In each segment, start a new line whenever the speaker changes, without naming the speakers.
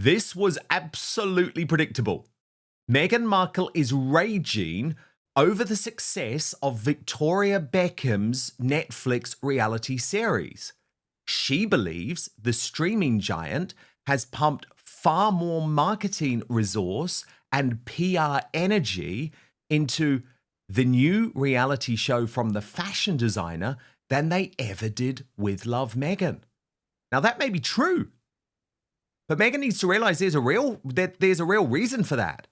This was absolutely predictable. Meghan Markle is raging over the success of Victoria Beckham's Netflix reality series. She believes the streaming giant has pumped far more marketing resource and PR energy into the new reality show from the fashion designer than they ever did with Love Meghan. Now, that may be true, but Meghan needs to realize there's a real reason for that.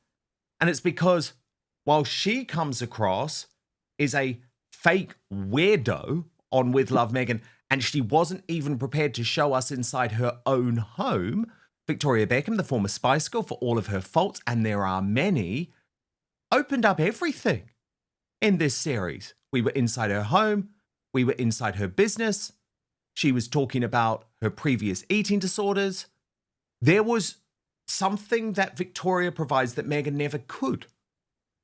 And it's because while she comes across as a fake weirdo on With Love Meghan, and she wasn't even prepared to show us inside her own home, Victoria Beckham, the former Spice Girl, for all of her faults, and there are many, opened up everything in this series. We were inside her home. We were inside her business. She was talking about her previous eating disorders. There was something that Victoria provides that Meghan never could.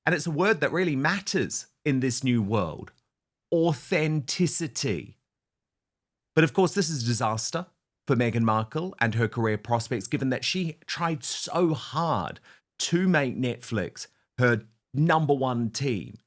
And it's a word that really matters in this new world. Authenticity. But of course, this is a disaster for Meghan Markle and her career prospects, given that she tried so hard to make Netflix her number one team.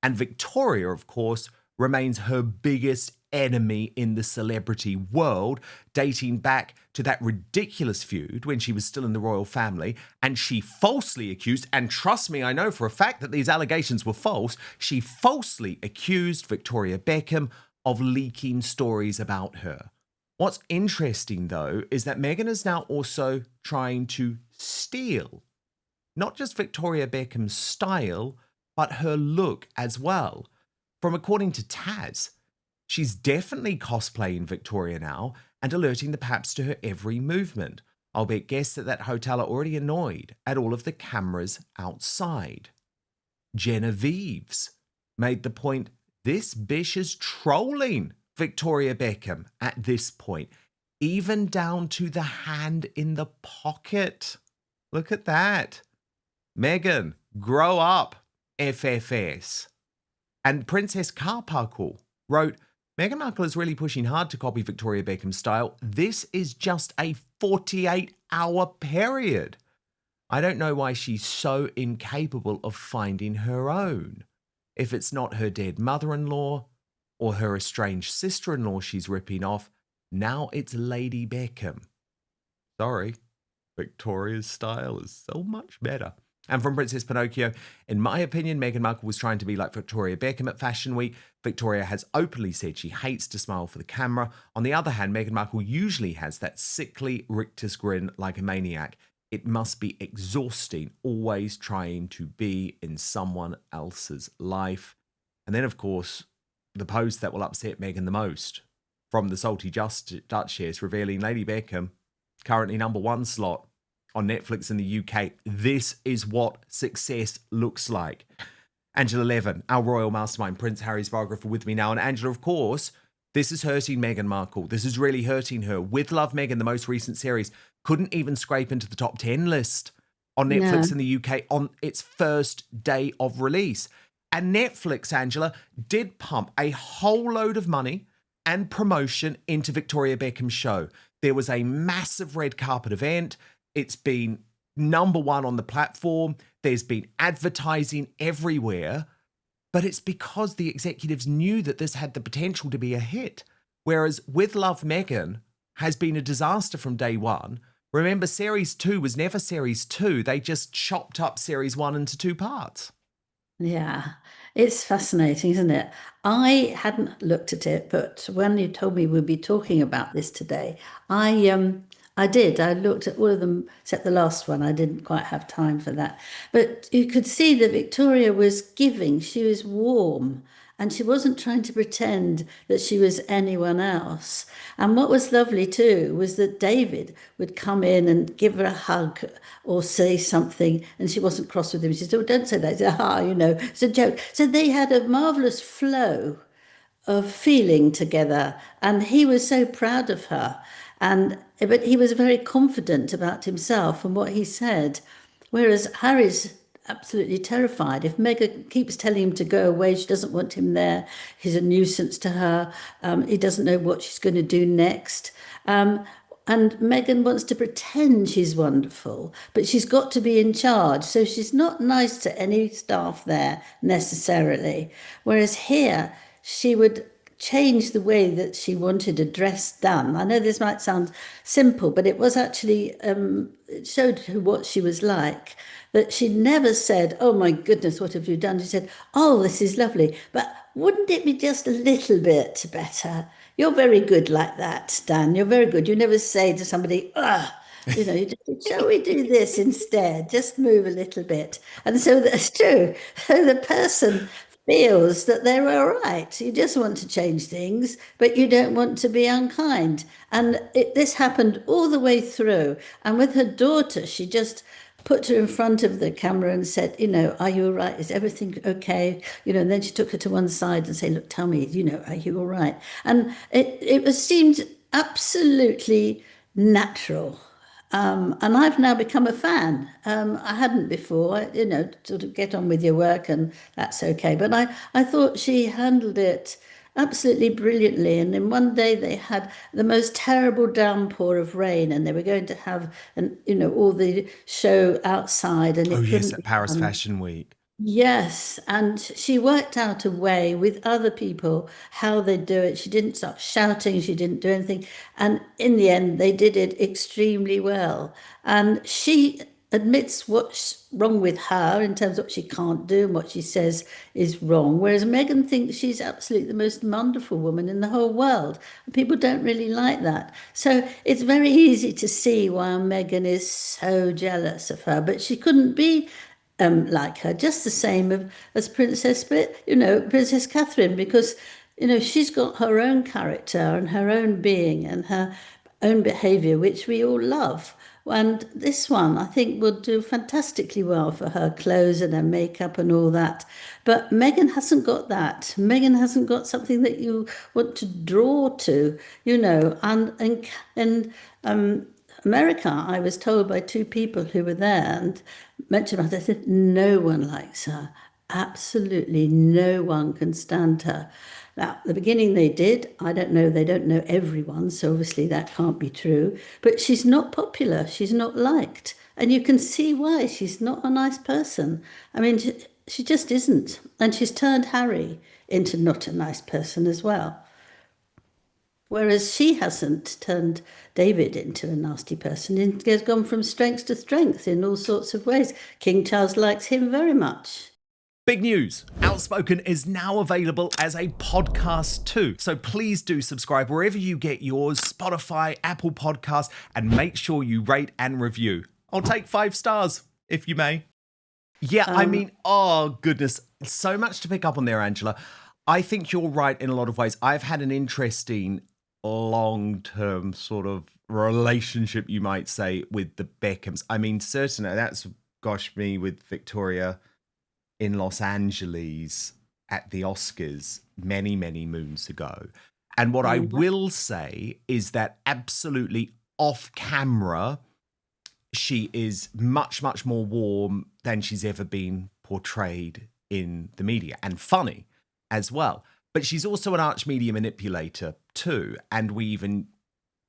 And Victoria, of course, remains her biggest enemy in the celebrity world, dating back to that ridiculous feud when she was still in the royal family, and she falsely accused, and trust me, I know for a fact that these allegations were false, she falsely accused Victoria Beckham of leaking stories about her. What's interesting, though, is that Meghan is now also trying to steal not just Victoria Beckham's style, but her look as well. From according to Taz, she's definitely cosplaying Victoria now and alerting the paps to her every movement. I'll bet guests at that hotel are already annoyed at all of the cameras outside. Genevieve's made the point, this bish is trolling Victoria Beckham at this point, even down to the hand in the pocket. Look at that. Meghan, grow up, FFS. And Princess Carparkle wrote, Meghan Markle is really pushing hard to copy Victoria Beckham's style. This is just a 48-hour period. I don't know why she's so incapable of finding her own. If it's not her dead mother-in-law or her estranged sister-in-law she's ripping off, now it's Lady Beckham. Sorry, Victoria's style is so much better. And from Princess Pinocchio, in my opinion, Meghan Markle was trying to be like Victoria Beckham at Fashion Week. Victoria has openly said she hates to smile for the camera. On the other hand, Meghan Markle usually has that sickly rictus grin like a maniac. It must be exhausting, always trying to be in someone else's life. And then, of course, the post that will upset Meghan the most from the Salty Duchess revealing Lady Beckham, currently number one slot on Netflix in the UK. This is what success looks like. Angela Levin, our royal mastermind, Prince Harry's biographer, with me now. And Angela, of course, this is hurting Meghan Markle. This is really hurting her. With Love Meghan, the most recent series, couldn't even scrape into the top 10 list on Netflix in the UK on its first day of release. And Netflix, Angela, did pump a whole load of money and promotion into Victoria Beckham's show. There was a massive red carpet event. It's been number one on the platform. There's been advertising everywhere. But it's because the executives knew that this had the potential to be a hit. Whereas With Love Meghan has been a disaster from day one. Remember, Series 2 was never Series 2. They just chopped up Series 1 into two parts.
Yeah, it's fascinating, isn't it? I hadn't looked at it, but when you told me we'd be talking about this today, I did. I looked at all of them except the last one. I didn't quite have time for that. But you could see that Victoria was giving. She was warm. And she wasn't trying to pretend that she was anyone else. And what was lovely too was that David would come in and give her a hug or say something, and she wasn't cross with him. She said, "Oh, don't say that." He said, it's a joke. So they had a marvelous flow of feeling together, and he was so proud of her. But he was very confident about himself and what he said, whereas Harry's absolutely terrified. If Meghan keeps telling him to go away, she doesn't want him there. He's a nuisance to her. He doesn't know what she's going to do next. And Meghan wants to pretend she's wonderful, but she's got to be in charge. So she's not nice to any staff there necessarily. Whereas here, she would change the way that she wanted a dress done. I know this might sound simple, but it was actually, it showed what she was like. That she never said, "Oh my goodness, what have you done?" She said, "Oh, this is lovely, but wouldn't it be just a little bit better? You're very good like that, Dan. You're very good. You never say to somebody, ah, you just, shall we do this instead? Just move a little bit." And so that's true. So the person feels that they're all right. You just want to change things, but you don't want to be unkind. And this happened all the way through. And with her daughter, she just put her in front of the camera and said, "Are you all right? Is everything okay?" And then she took her to one side and said, "Look, tell me, are you all right?" And it seemed absolutely natural. And I've now become a fan. I hadn't before, sort of get on with your work and that's okay. But I thought she handled it absolutely brilliantly. And then one day they had the most terrible downpour of rain, and they were going to have all the show outside, and
Oh,
it
yes,
couldn't
at
be
Paris
done.
Fashion Week.
Yes, and she worked out a way with other people how they do it. She didn't start shouting, she didn't do anything. And in the end, they did it extremely well. And she admits what's wrong with her in terms of what she can't do and what she says is wrong. Whereas Meghan thinks she's absolutely the most wonderful woman in the whole world. And people don't really like that. So it's very easy to see why Meghan is so jealous of her. But she couldn't be like her, just the same as Princess Catherine, because she's got her own character and her own being and her own behaviour, which we all love. And this one, I think, will do fantastically well for her clothes and her makeup and all that. But Meghan hasn't got that. Meghan hasn't got something that you want to draw to, and America, I was told by two people who were there and mentioned her, they said, no one likes her. Absolutely no one can stand her. Now, at the beginning they did. I don't know, they don't know everyone, so obviously that can't be true. But she's not popular, she's not liked. And you can see why. She's not a nice person. I mean, she just isn't. And she's turned Harry into not a nice person as well. Whereas she hasn't turned David into a nasty person and has gone from strength to strength in all sorts of ways. King Charles likes him very much.
Big news! Outspoken is now available as a podcast too. So please do subscribe wherever you get yours, Spotify, Apple Podcasts, and make sure you rate and review. I'll take 5 stars, if you may. Yeah, I mean, oh goodness, so much to pick up on there, Angela. I think you're right in a lot of ways. I've had an interesting long-term sort of relationship, you might say, with the Beckhams. I mean, certainly that's, gosh, me with Victoria in Los Angeles at the Oscars many, many moons ago. And what I will say is that absolutely off camera, she is much, much more warm than she's ever been portrayed in the media, and funny as well. But she's also an arch media manipulator too. And we even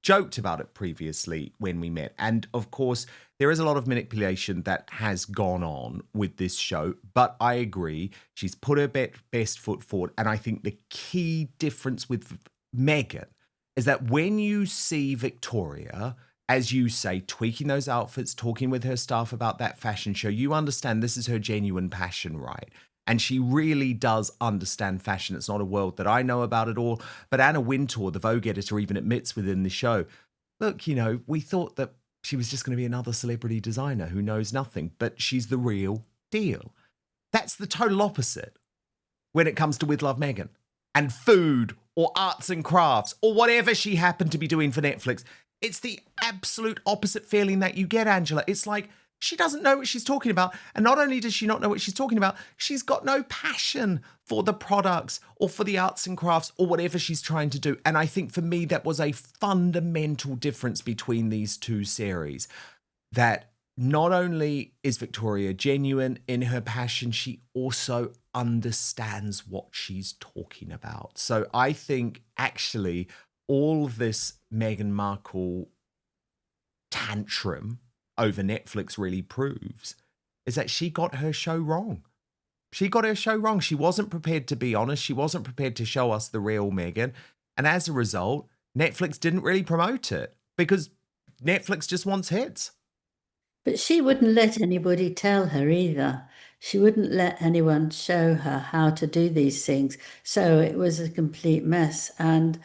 joked about it previously when we met. And of course, there is a lot of manipulation that has gone on with this show. But I agree, she's put her best foot forward. And I think the key difference with Meghan is that when you see Victoria, as you say, tweaking those outfits, talking with her staff about that fashion show, you understand this is her genuine passion, right? And she really does understand fashion. It's not a world that I know about at all. But Anna Wintour, the Vogue editor, even admits within the show, look, we thought that she was just going to be another celebrity designer who knows nothing, but she's the real deal. That's the total opposite when it comes to With Love Meghan and food or arts and crafts or whatever she happened to be doing for Netflix. It's the absolute opposite feeling that you get, Angela. It's like she doesn't know what she's talking about. And not only does she not know what she's talking about, she's got no passion for the products or for the arts and crafts or whatever she's trying to do. And I think for me, that was a fundamental difference between these two series. That not only is Victoria genuine in her passion, she also understands what she's talking about. So I think actually all of this Meghan Markle tantrum over Netflix really proves is that she got her show wrong. She got her show wrong. She wasn't prepared to be honest. She wasn't prepared to show us the real Meghan. And as a result, Netflix didn't really promote it because Netflix just wants hits.
But she wouldn't let anybody tell her either. She wouldn't let anyone show her how to do these things. So it was a complete mess. And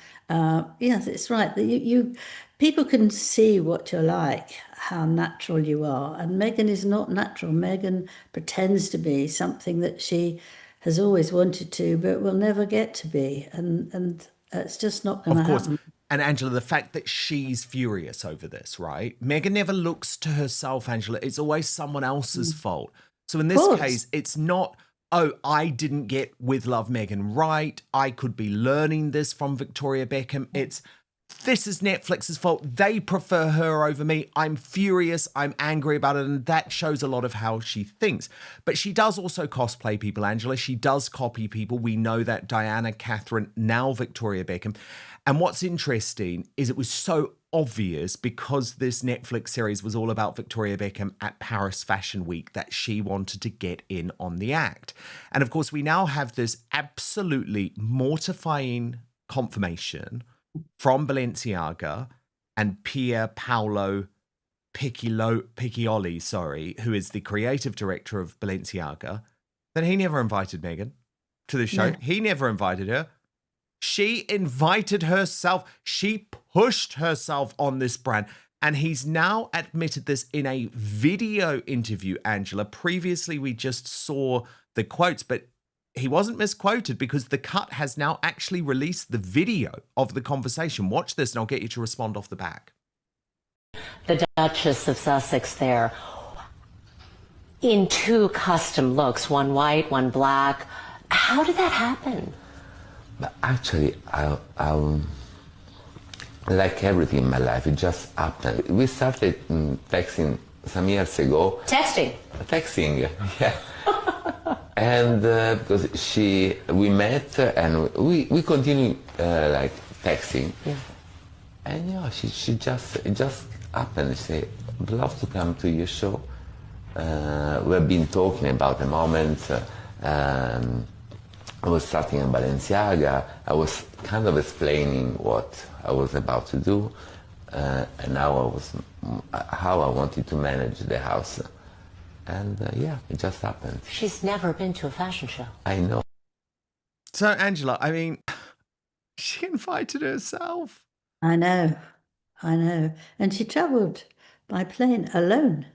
yes, it's right that people can see what you're like, how natural you are. And Meghan is not natural. Meghan pretends to be something that she has always wanted to, but will never get to be. And it's just not going to
Of course.
happen.
And Angela, the fact that she's furious over this, right? Meghan never looks to herself, Angela. It's always someone else's fault. So in this case, it's not, oh, I didn't get With Love Meghan right. I could be learning this from Victoria Beckham. It's, this is Netflix's fault. They prefer her over me. I'm furious. I'm angry about it. And that shows a lot of how she thinks. But she does also cosplay people, Angela. She does copy people. We know that Diana, Catherine, now Victoria Beckham. And what's interesting is it was so obvious because this Netflix series was all about Victoria Beckham at Paris Fashion Week that she wanted to get in on the act. And of course, we now have this absolutely mortifying confirmation from Balenciaga and Pier Paolo Piccioli, who is the creative director of Balenciaga, that he never invited Meghan to the show. No. He never invited her. She invited herself. She pushed herself on this brand. And he's now admitted this in a video interview, Angela. Previously, we just saw the quotes, but he wasn't misquoted because The Cut has now actually released the video of the conversation. Watch this and I'll get you to respond off the back.
The Duchess of Sussex there in 2 custom looks, one white, one black. How did that happen?
But actually, I like everything in my life, it just happened. We started texting some years ago.
Texting?
Texting, yeah. And because we met and we continue like texting.
Yeah.
And yeah, it just happened. She said, I'd love to come to your show. We've been talking about the moment. I was starting in Balenciaga. I was kind of explaining what I was about to do, and how I wanted to manage the house. And yeah, it just happened.
She's never been to a fashion show.
I know.
So, Angela, I mean, she invited herself.
I know. And she travelled by plane alone.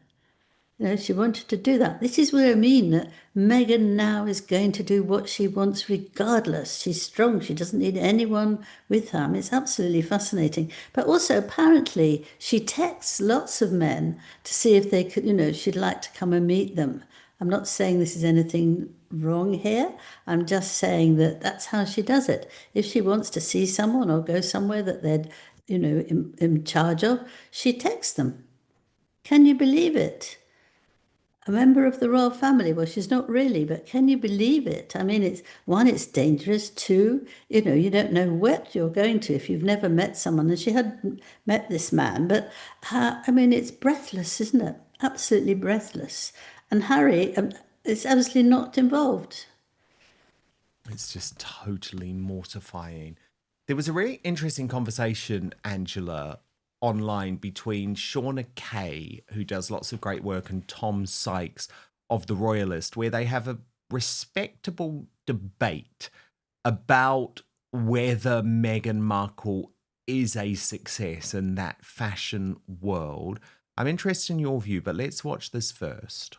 You know, she wanted to do that. This is what I mean, that Meghan now is going to do what she wants regardless. She's strong. She doesn't need anyone with her. I mean, it's absolutely fascinating. But also, apparently, she texts lots of men to see if they could, she'd like to come and meet them. I'm not saying this is anything wrong here. I'm just saying that that's how she does it. If she wants to see someone or go somewhere that they're, in charge of, she texts them. Can you believe it? A member of the royal family. Well, she's not really, but can you believe it? I mean, it's dangerous. 2, you don't know what you're going to if you've never met someone. And she hadn't met this man, but it's breathless, isn't it? Absolutely breathless. And Harry is obviously not involved.
It's just totally mortifying. There was a really interesting conversation, Angela, online between Shauna Kay, who does lots of great work, and Tom Sykes of The Royalist, where they have a respectable debate about whether Meghan Markle is a success in that fashion world. I'm interested in your view, but let's watch this first.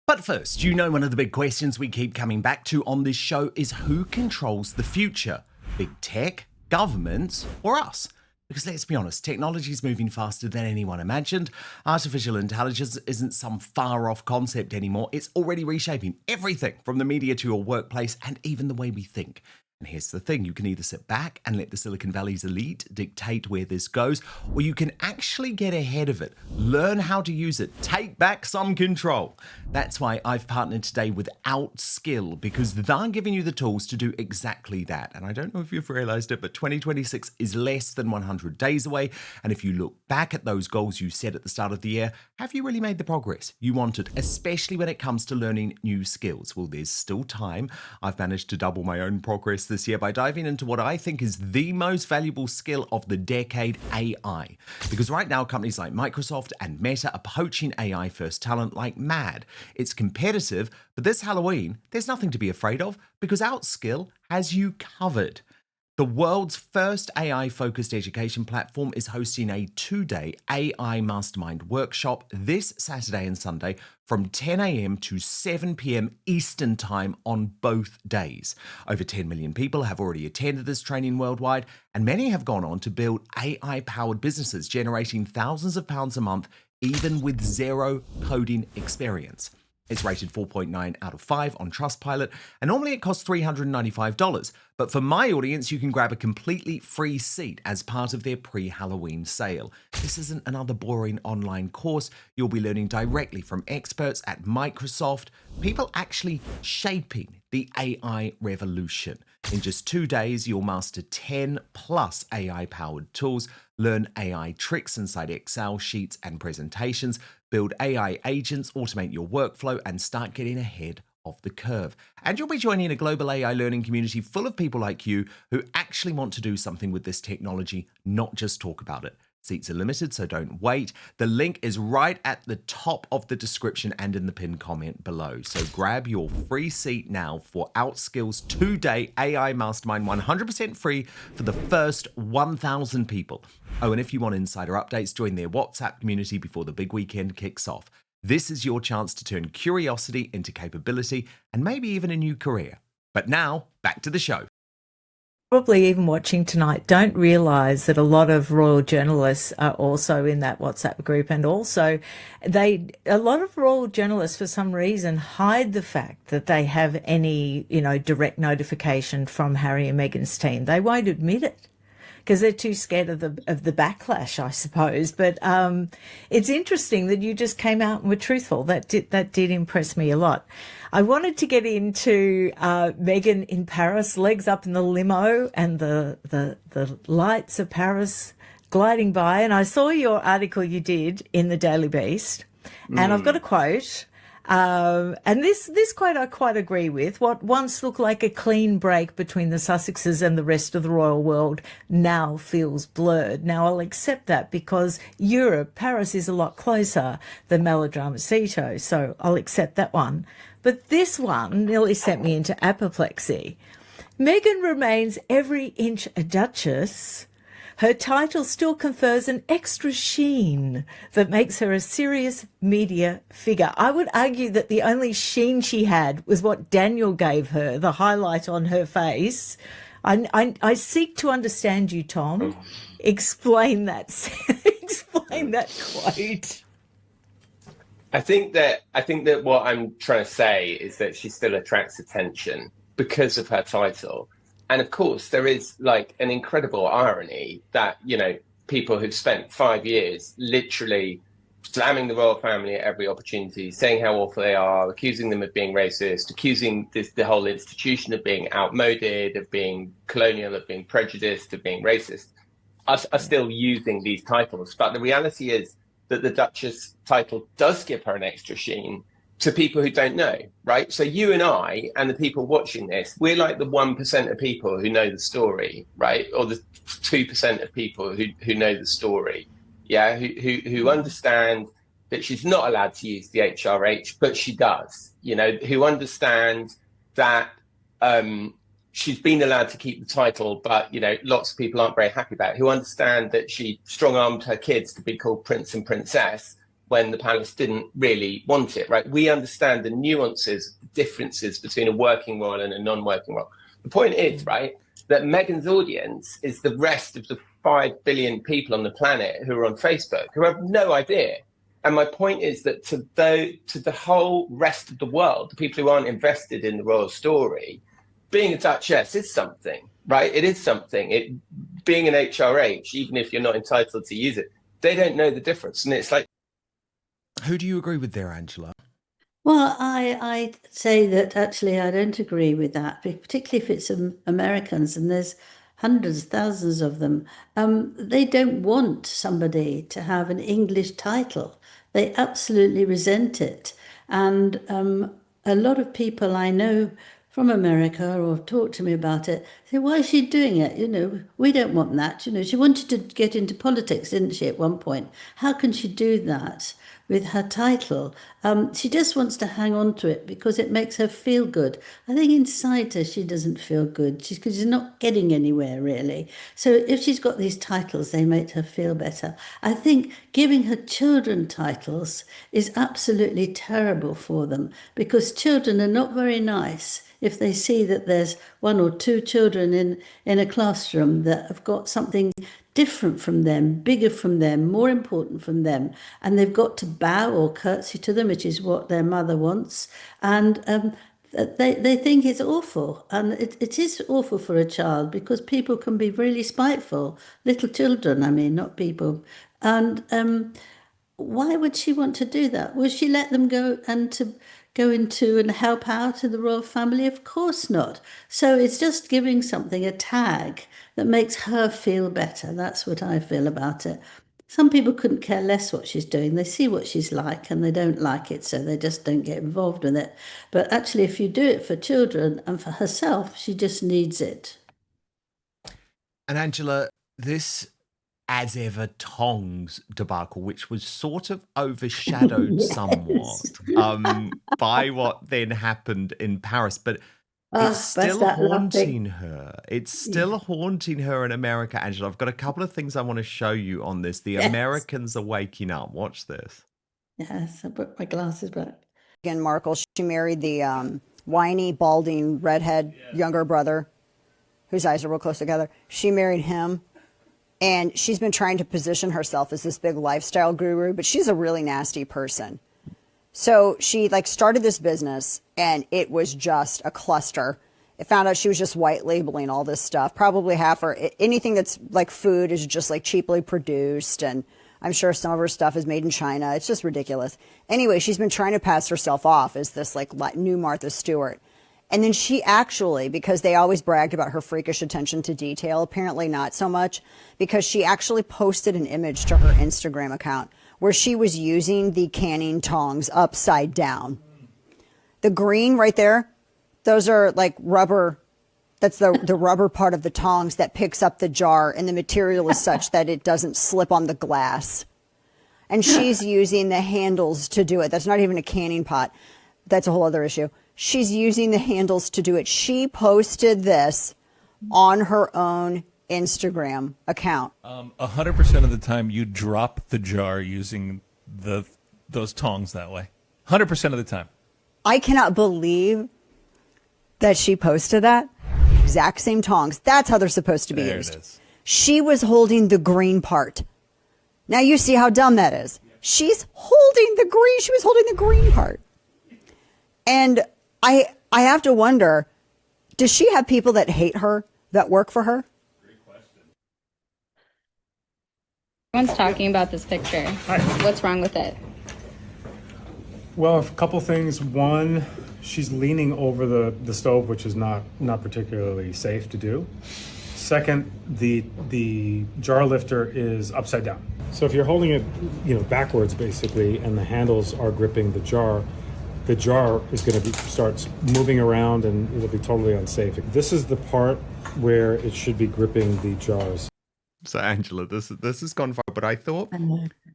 But first, one of the big questions we keep coming back to on this show is who controls the future? Big tech, governments, or us? Because let's be honest, technology is moving faster than anyone imagined. Artificial intelligence isn't some far-off concept anymore. It's already reshaping everything from the media to your workplace and even the way we think. And here's the thing, you can either sit back and let the Silicon Valley's elite dictate where this goes, or you can actually get ahead of it, learn how to use it, take back some control. That's why I've partnered today with Outskill, because they're giving you the tools to do exactly that. And I don't know if you've realized it, but 2026 is less than 100 days away. And if you look back at those goals you set at the start of the year, have you really made the progress you wanted, especially when it comes to learning new skills? Well, there's still time. I've managed to double my own progress this year by diving into what I think is the most valuable skill of the decade, AI. Because right now, companies like Microsoft and Meta are poaching AI first talent like mad. It's competitive, but this Halloween, there's nothing to be afraid of because Outskill has you covered. The world's first AI-focused education platform is hosting a 2-day AI Mastermind workshop this Saturday and Sunday from 10 a.m. to 7 p.m. Eastern Time on both days. Over 10 million people have already attended this training worldwide, and many have gone on to build AI-powered businesses, generating thousands of pounds a month, even with zero coding experience. It's rated 4.9 out of 5 on Trustpilot, and normally it costs $395. But for my audience, you can grab a completely free seat as part of their pre-Halloween sale. This isn't another boring online course. You'll be learning directly from experts at Microsoft, people actually shaping the AI revolution. In just 2 days, you'll master 10 plus AI-powered tools, learn AI tricks inside Excel sheets and presentations, build AI agents, automate your workflow, and start getting ahead of the curve. And you'll be joining a global AI learning community full of people like you who actually want to do something with this technology, not just talk about it. Seats are limited, so don't wait. The link is right at the top of the description and in the pinned comment below. So grab your free seat now for Outskill's 2-day AI Mastermind, 100% free for the first 1,000 people. Oh, and if you want insider updates, join their WhatsApp community before the big weekend kicks off. This is your chance to turn curiosity into capability and maybe even a new career. But now, back to the show.
Probably even watching tonight don't realise that a lot of royal journalists are also in that WhatsApp group, and also a lot of royal journalists for some reason hide the fact that they have any direct notification from Harry and Meghan's team. They won't admit it because they're too scared of the backlash, I suppose. But it's interesting that you just came out and were truthful. That did impress me a lot. I wanted to get into Meghan in Paris, legs up in the limo and the lights of Paris gliding by. And I saw your article you did in the Daily Beast, and I've got a quote. And this quote I quite agree with. What once looked like a clean break between the Sussexes and the rest of the royal world now feels blurred. Now I'll accept that because Europe, Paris is a lot closer than Melodramacito, so I'll accept that one. But this one nearly sent me into apoplexy. Meghan remains every inch a duchess. Her title still confers an extra sheen that makes her a serious media figure. I would argue that the only sheen she had was what Daniel gave her, the highlight on her face. I seek to understand you, Tom. Explain that. Explain that quote.
I think that what I'm trying to say is that she still attracts attention because of her title. And of course, there is like an incredible irony that, people who've spent 5 years literally slamming the royal family at every opportunity, saying how awful they are, accusing them of being racist, accusing the whole institution of being outmoded, of being colonial, of being prejudiced, of being racist, are still using these titles. But the reality is that the Duchess title does give her an extra sheen to people who don't know, right? So you and I and the people watching this, we're like the 1% of people who know the story, right? Or the 2% of people who know the story, yeah, who understand that she's not allowed to use the HRH, but she does, who understand that she's been allowed to keep the title, but, lots of people aren't very happy about it, who understand that she strong-armed her kids to be called Prince and Princess when the palace didn't really want it, right? We understand the nuances, the differences between a working royal and a non-working royal. The point is, right, that Meghan's audience is the rest of the 5 billion people on the planet who are on Facebook, who have no idea. And my point is that to the whole rest of the world, the people who aren't invested in the royal story, being a Duchess is something, right? It is something. Being an HRH, even if you're not entitled to use it, they don't know the difference. And it's like,
Who do you agree with there, Angela?
Well, I say that actually I don't agree with that, particularly if it's Americans, and there's hundreds, thousands of them. They don't want somebody to have an English title. They absolutely resent it. And a lot of people I know from America or talk to me about it say, why is she doing it? We don't want that. She wanted to get into politics, didn't she, at one point? How can she do that with her title? She just wants to hang on to it because it makes her feel good. I think inside her, she doesn't feel good because she's not getting anywhere, really. So if she's got these titles, they make her feel better. I think giving her children titles is absolutely terrible for them because children are not very nice if they see that there's one or two children in a classroom that have got something different from them, bigger from them, more important from them, and they've got to bow or curtsy to them, which is what their mother wants, and they think it's awful. And it is awful for a child because people can be really spiteful, little children, I mean, not people. And why would she want to do that? Would she let them go into and help out in the royal family? Of course not. So it's just giving something a tag that makes her feel better. That's what I feel about it. Some people couldn't care less what she's doing. They see what she's like and they don't like it, so they just don't get involved with it. But actually, if you do it for children and for herself, she just needs it.
And Angela, this as ever tongs debacle, which was sort of overshadowed
Yes.
somewhat by what then happened in Paris, but
Oh,
it's still
burst out
haunting
laughing.
her. It's still haunting her in America, Angela. I've got a couple of things I want to show you on this. The
Yes.
Americans are waking up. Watch this.
Yes, I put my glasses back.
Meghan Markle, she married the whiny, balding, redhead younger brother, whose eyes are real close together. She married him, and she's been trying to position herself as this big lifestyle guru, but she's a really nasty person. So she started this business, and it was just a cluster. It found out she was just white labeling all this stuff. Probably half or anything that's like food is just cheaply produced, and I'm sure some of her stuff is made in China. It's just ridiculous. Anyway, she's been trying to pass herself off as this new Martha Stewart. And then she actually, because they always bragged about her freakish attention to detail, apparently not so much, because she actually posted an image to her Instagram account where she was using the canning tongs upside down. The green right there, those are rubber. That's the rubber part of the tongs that picks up the jar, and the material is such that it doesn't slip on the glass. And she's using the handles to do it. That's not even a canning pot. That's a whole other issue. She's using the handles to do it. She posted this on her own Instagram account.
100% of the time you drop the jar using those tongs that way. 100% of the time.
I cannot believe that she posted that. Exact same tongs. That's how they're supposed to be used.
It is.
She was holding the green part. Now you see how dumb that is. She was holding the green part. And I have to wonder, does she have people that hate her that work for her?
Everyone's talking about this picture. What's wrong with it?
Well, a couple things. One, she's leaning over the stove, which is not particularly safe to do. Second, the jar lifter is upside down. So if you're holding it, backwards basically, and the handles are gripping the jar is going to starts moving around, and it'll be totally unsafe. This is the part where it should be gripping the jars.
So Angela, this has gone far, but I thought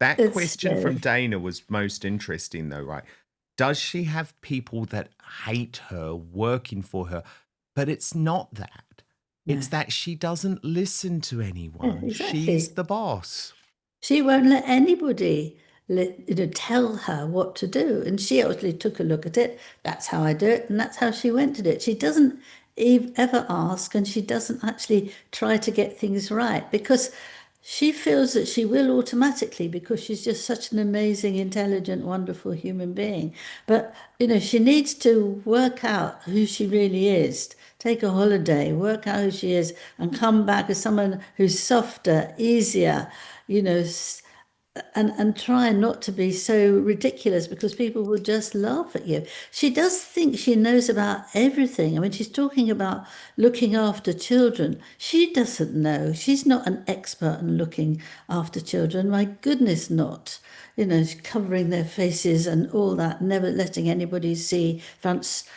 that
It's
question from
scary.
Dana was most interesting though, right? Does she have people that hate her working for her? But it's not that. It's that she doesn't listen to anyone.
Yeah, exactly.
She's the boss.
She won't let anybody tell her what to do. And she actually took a look at it. That's how I do it. And that's how she went to do it. She doesn't ever ask, and she doesn't actually try to get things right because she feels that she will automatically because she's just such an amazing, intelligent, wonderful human being. But, she needs to work out who she really is, take a holiday, work out who she is, and come back as someone who's softer, easier, you know, and try not to be so ridiculous because people will just laugh at you. She does think she knows about everything. I mean, she's talking about looking after children. She doesn't know. She's not an expert in looking after children. My goodness, not. Covering their faces and all that, never letting anybody see,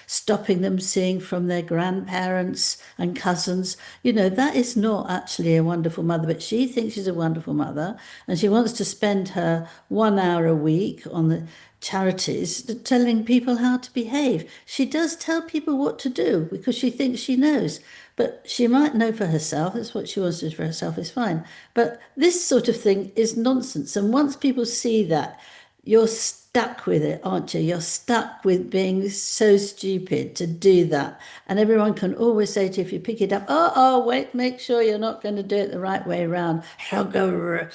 stopping them seeing from their grandparents and cousins. That is not actually a wonderful mother, but she thinks she's a wonderful mother, and she wants to spend her 1 hour a week on the charities telling people how to behave. She does tell people what to do because she thinks she knows. But she might know for herself. That's what she wants to do for herself, is fine. But this sort of thing is nonsense. And once people see that, you're stuck with it, aren't you? You're stuck with being so stupid to do that. And everyone can always say to you, if you pick it up, wait, make sure you're not going to do it the right way around. She'll go,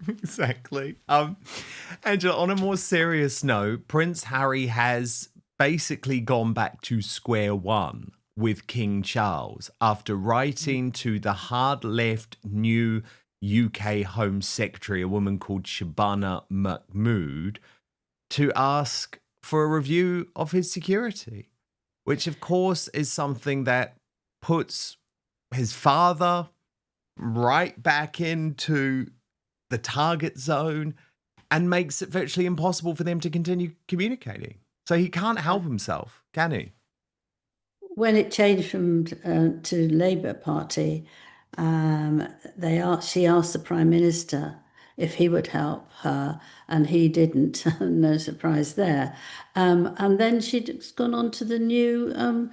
Exactly. Angela, on a more serious note, Prince Harry has basically gone back to square one with King Charles after writing to the hard left new UK Home Secretary, a woman called Shabana Mahmood, to ask for a review of his security, which of course is something that puts his father right back into the target zone and makes it virtually impossible for them to continue communicating. So he can't help himself, can he?
When it changed from to Labour Party, she asked the Prime Minister if he would help her, and he didn't. No surprise there. And then she'd gone on to the new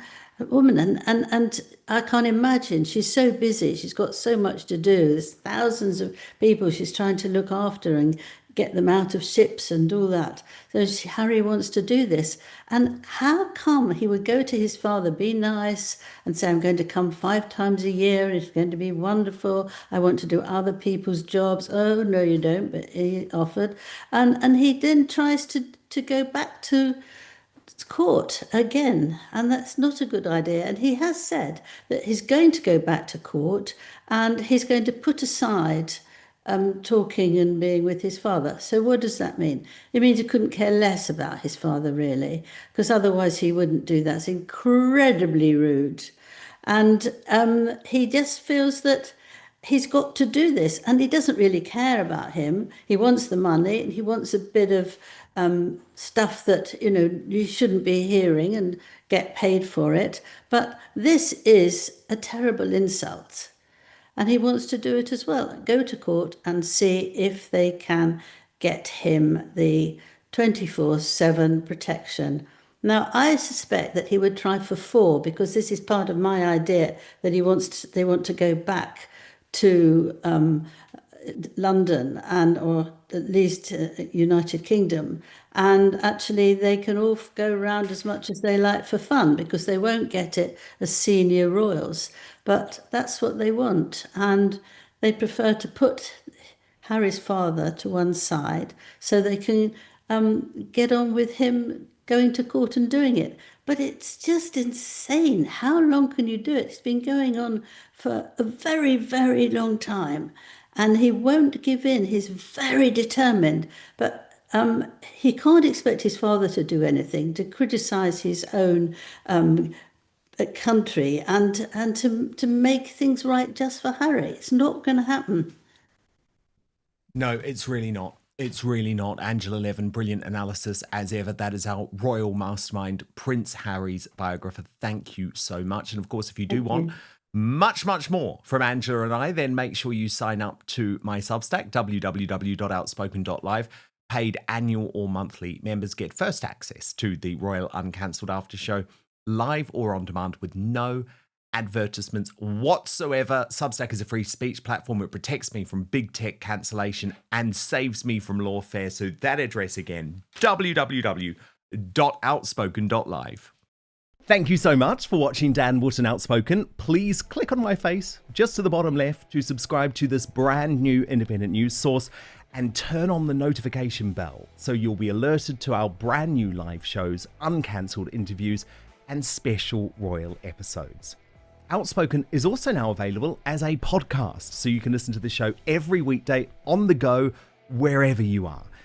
woman, and I can't imagine. She's so busy. She's got so much to do. There's thousands of people she's trying to look after and get them out of ships and all that. So Harry wants to do this. And how come he would go to his father, be nice, and say, I'm going to come 5 times a year, and it's going to be wonderful. I want to do other people's jobs. Oh, no, you don't, but he offered. And he then tries to go back to court again, and that's not a good idea. And he has said that he's going to go back to court and he's going to put aside talking and being with his father. So what does that mean? It means he couldn't care less about his father, really, because otherwise he wouldn't do that. It's incredibly rude. And he just feels that he's got to do this, and he doesn't really care about him. He wants the money, and he wants a bit of stuff that you shouldn't be hearing and get paid for it. But this is a terrible insult, and he wants to do it as well. Go to court and see if they can get him the 24/7 protection. Now, I suspect that he would try for 4, because this is part of my idea that they want to go back to London or at least United Kingdom, and actually they can all go around as much as they like for fun, because they won't get it as senior royals, but that's what they want, and they prefer to put Harry's father to one side so they can get on with him going to court and doing it. But it's just insane. How long can you do it? It's been going on for a very, very long time, and he won't give in. He's very determined, but he can't expect his father to do anything, to criticise his own country and to make things right just for Harry. It's not going to happen.
No, it's really not. It's really not. Angela Levin, brilliant analysis as ever. That is our royal mastermind, Prince Harry's biographer. Thank you so much. And of course, if you do want much, much more from Angela and I, then make sure you sign up to my Substack, www.outspoken.live. Paid annual or monthly members get first access to the Royal Uncancelled After Show, live or on demand with no advertisements whatsoever. Substack is a free speech platform. It protects me from big tech cancellation and saves me from lawfare. So that address again, www.outspoken.live. Thank you so much for watching Dan Wootton Outspoken. Please click on my face just to the bottom left to subscribe to this brand new independent news source and turn on the notification bell so you'll be alerted to our brand new live shows, uncancelled interviews, and special royal episodes. Outspoken is also now available as a podcast, so you can listen to the show every weekday on the go, wherever you are.